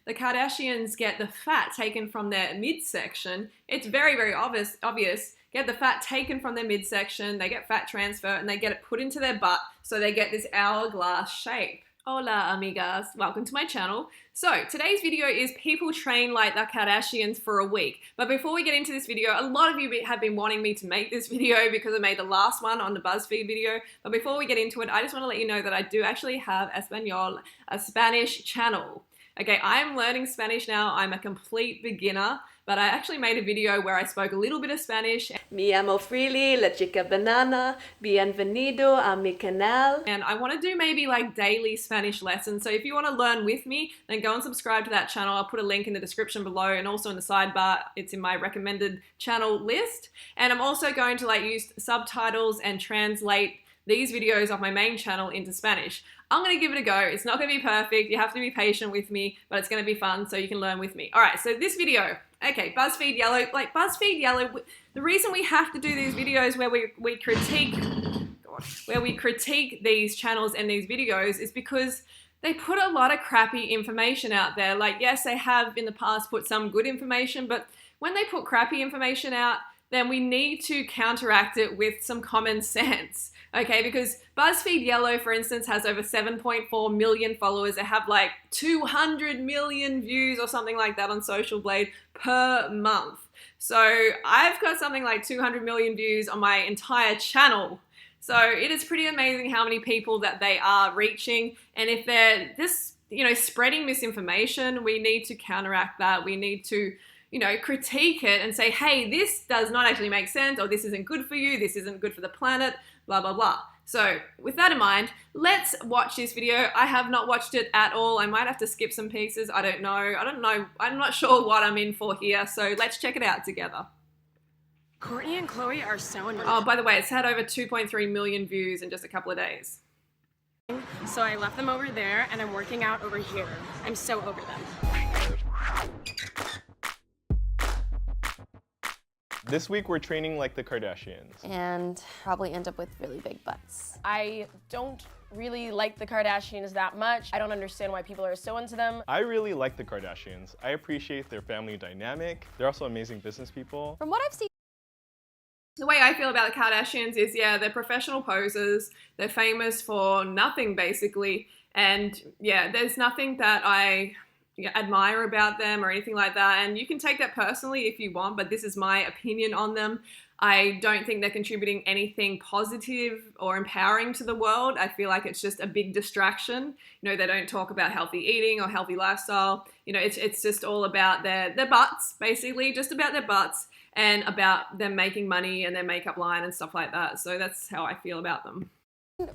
the Kardashians get the fat taken from their midsection. It's very, very obvious. Get the fat taken from their midsection, they get fat transfer, and they get it put into their butt, so they get this hourglass shape. Hola, amigas. Welcome to my channel. So today's video is people train like the Kardashians for a week. But before we get into this video, a lot of you have been wanting me to make this video because I made the last one on the Buzzfeed video. But before we get into it, I just want to let you know that I do actually have Espanol, a Spanish channel. Okay, I'm learning Spanish now. I'm a complete beginner, but I actually made a video where I spoke a little bit of Spanish. Me llamo Freely, la chica banana, bienvenido a mi canal. And I want to do maybe like daily Spanish lessons. So if you want to learn with me, then go and subscribe to that channel. I'll put a link in the description below and also in the sidebar. It's in my recommended channel list. And I'm also going to like use subtitles and translate these videos off my main channel into Spanish. I'm gonna give it a go. It's not gonna be perfect. You have to be patient with me, but it's gonna be fun so you can learn with me. All right, so this video, okay, BuzzFeed Yellow, the reason we have to do these videos where we critique these channels and these videos is because they put a lot of crappy information out there. Like, yes, they have in the past put some good information, but when they put crappy information out, then we need to counteract it with some common sense. Okay, because BuzzFeed Yellow, for instance, has over 7.4 million followers. They have like 200 million views or something like that on Social Blade per month. So I've got something like 200 million views on my entire channel. So it is pretty amazing how many people that they are reaching. And if they're just, spreading misinformation, we need to counteract that. We need to critique it and say, hey, this does not actually make sense, or this isn't good for you, this isn't good for the planet, blah, blah, blah. So with that in mind, let's watch this video. I have not watched it at all. I might have to skip some pieces. I don't know. I'm not sure what I'm in for here. So let's check it out together. Courtney and Chloe are so annoying. Oh, by the way, it's had over 2.3 million views in just a couple of days. So I left them over there and I'm working out over here. I'm so over them. This week we're training like the Kardashians. And probably end up with really big butts. I don't really like the Kardashians that much. I don't understand why people are so into them. I really like the Kardashians. I appreciate their family dynamic. They're also amazing business people. From what I've seen, the way I feel about the Kardashians is, yeah, they're professional posers. They're famous for nothing, basically. And yeah, there's nothing that I admire about them or anything like that. And you can take that personally if you want, but this is my opinion on them. I don't think they're contributing anything positive or empowering to the world. I feel like it's just a big distraction. They don't talk about healthy eating or healthy lifestyle. It's just all about their butts, basically, just about their butts and about them making money and their makeup line and stuff like that. So that's how I feel about them.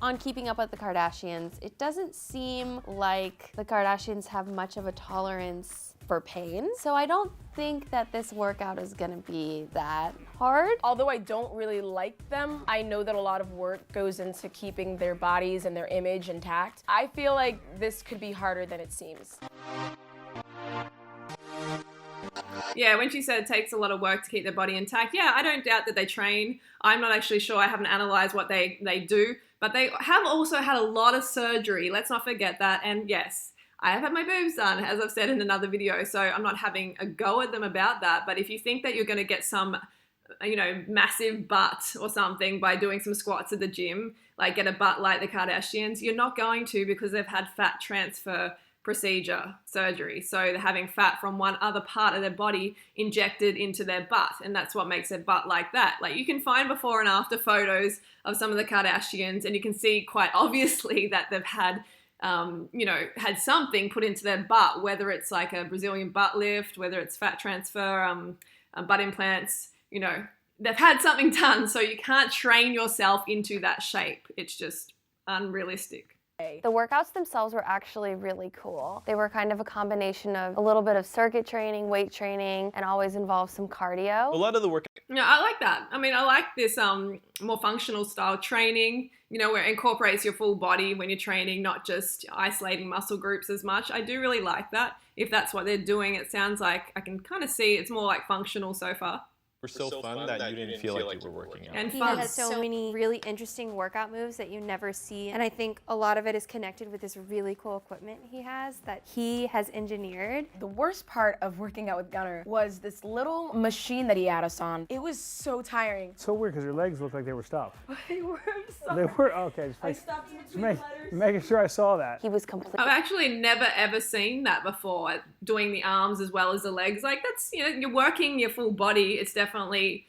on Keeping Up with the Kardashians, it doesn't seem like the Kardashians have much of a tolerance for pain. So I don't think that this workout is gonna be that hard. Although I don't really like them, I know that a lot of work goes into keeping their bodies and their image intact. I feel like this could be harder than it seems. Yeah, when she said it takes a lot of work to keep their body intact, yeah, I don't doubt that they train. I'm not actually sure. I haven't analyzed what they do, but they have also had a lot of surgery. Let's not forget that. And yes, I have had my boobs done, as I've said in another video, so I'm not having a go at them about that. But if you think that you're going to get some, massive butt or something by doing some squats at the gym, like get a butt like the Kardashians, you're not going to, because they've had fat transfer procedure, surgery. So they're having fat from one other part of their body injected into their butt, and that's what makes their butt like that. Like, you can find before and after photos of some of the Kardashians, and you can see quite obviously that they've had had something put into their butt, whether it's like a Brazilian butt lift, whether it's fat transfer, butt implants, they've had something done. So you can't train yourself into that shape. It's just unrealistic. The workouts themselves were actually really cool. They were kind of a combination of a little bit of circuit training, weight training, and always involved some cardio. A lot of the work. Yeah, I like that. I mean, I like this more functional style training, where it incorporates your full body when you're training, not just isolating muscle groups as much. I do really like that. If that's what they're doing, it sounds like I can kind of see it's more like functional so far. were so fun that you didn't feel like you were working out. And He fun. has so many really interesting workout moves that you never see. And I think a lot of it is connected with this really cool equipment he has that he has engineered. The worst part of working out with Gunnar was this little machine that he had us on. It was so tiring. So weird because your legs looked like they were stuffed. They were They were? Okay. Just making sure I saw that. He was completely. I've actually never ever seen that before, doing the arms as well as the legs. Like that's, you're working your full body. It's definitely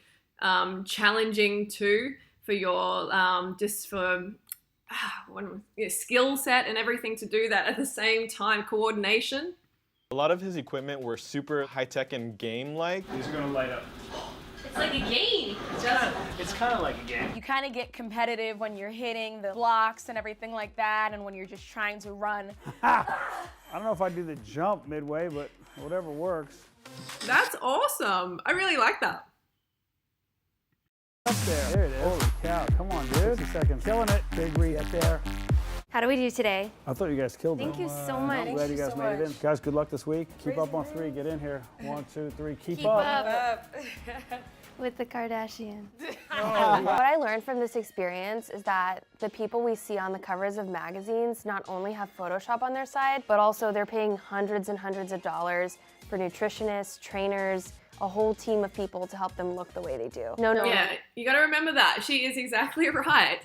challenging too for your just for your skill set and everything to do that at the same time, coordination. A lot of his equipment were super high-tech and game-like. These are gonna light up. It's like a game. It's kind of like a game. You kind of get competitive when you're hitting the blocks and everything like that, and when you're just trying to run. I don't know if I do the jump midway, but whatever works. That's awesome. I really like that. Up there. There it is. Holy cow. Come on, dude. 60 seconds. Killing it. Big reset there. How do we do today? I thought you guys killed it. Thank you so much. I'm glad you guys made it in. Guys, good luck this week. Keep up on 3. Get in here. 1, 2, 3. Keep up. With the Kardashians. What I learned from this experience is that the people we see on the covers of magazines not only have Photoshop on their side, but also they're paying hundreds and hundreds of dollars for nutritionists, trainers, a whole team of people to help them look the way they do. No. Yeah, you got to remember that. She is exactly right.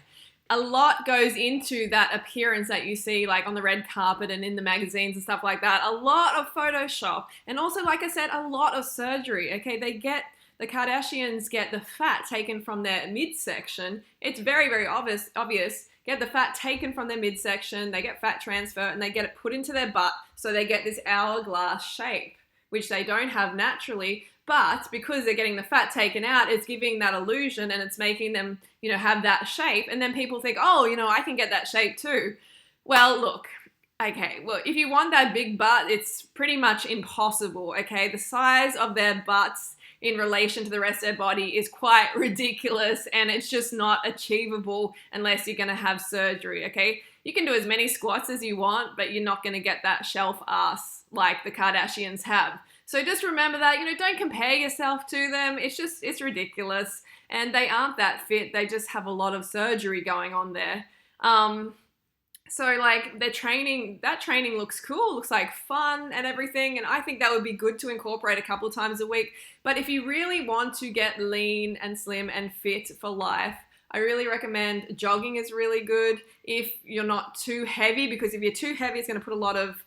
A lot goes into that appearance that you see like on the red carpet and in the magazines and stuff like that. A lot of Photoshop. And also, like I said, a lot of surgery. Okay, the Kardashians get the fat taken from their midsection. It's very, very obvious. Get the fat taken from their midsection. They get fat transfer and they get it put into their butt. So they get this hourglass shape, which they don't have naturally. But because they're getting the fat taken out, it's giving that illusion and it's making them, have that shape. And then people think, oh, I can get that shape too. Well, look, okay, well, if you want that big butt, it's pretty much impossible, okay? The size of their butts in relation to the rest of their body is quite ridiculous and it's just not achievable unless you're going to have surgery, okay? You can do as many squats as you want, but you're not going to get that shelf ass like the Kardashians have. So just remember that, don't compare yourself to them. It's ridiculous. And they aren't that fit. They just have a lot of surgery going on there. So like that training looks cool, looks like fun and everything. And I think that would be good to incorporate a couple times a week. But if you really want to get lean and slim and fit for life, I really recommend jogging is really good if you're not too heavy, because if you're too heavy, it's going to put a lot of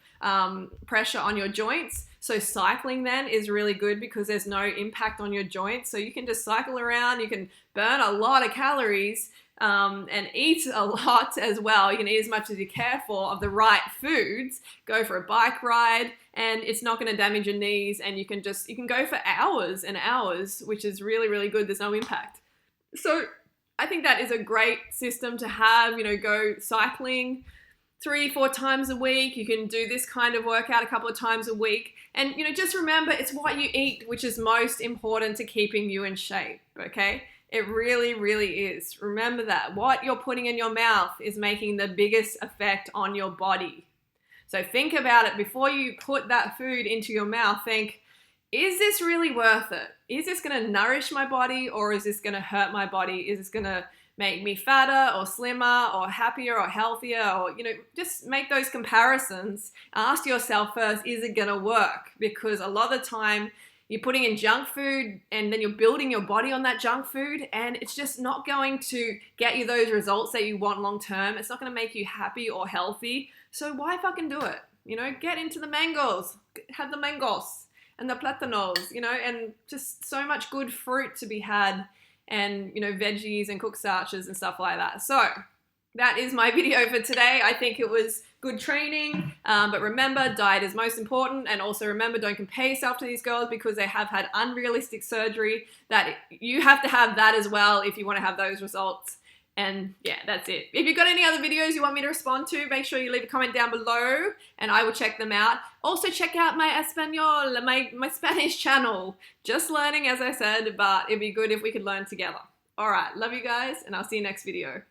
pressure on your joints. So cycling then is really good because there's no impact on your joints. So you can just cycle around, you can burn a lot of calories and eat a lot as well. You can eat as much as you care for of the right foods, go for a bike ride, and it's not going to damage your knees, and you can go for hours and hours, which is really, really good. There's no impact. So I think that is a great system to have, go cycling 3-4 times a week. You can do this kind of workout a couple of times a week. And, just remember, it's what you eat, which is most important to keeping you in shape, okay? It really, really is. Remember that. What you're putting in your mouth is making the biggest effect on your body. So think about it before you put that food into your mouth. Think, is this really worth it? Is this going to nourish my body, or is this going to hurt my body? Is this going to make me fatter or slimmer or happier or healthier? Or, just make those comparisons. Ask yourself first, is it going to work? Because a lot of the time you're putting in junk food and then you're building your body on that junk food, and it's just not going to get you those results that you want long term. It's not going to make you happy or healthy. So why fucking do it? Get into the mangoes, have the mangoes and the platanos, and just so much good fruit to be had, and veggies and cooked starches and stuff like that. So that is my video for today. I think it was good training, but remember, diet is most important. And also remember, don't compare yourself to these girls because they have had unrealistic surgery. That you have to have that as well if you want to have those results. And yeah, that's it. If you've got any other videos you want me to respond to, make sure you leave a comment down below and I will check them out. Also check out my Espanol, my Spanish channel. Just learning, as I said, but it'd be good if we could learn together. All right, love you guys, and I'll see you next video.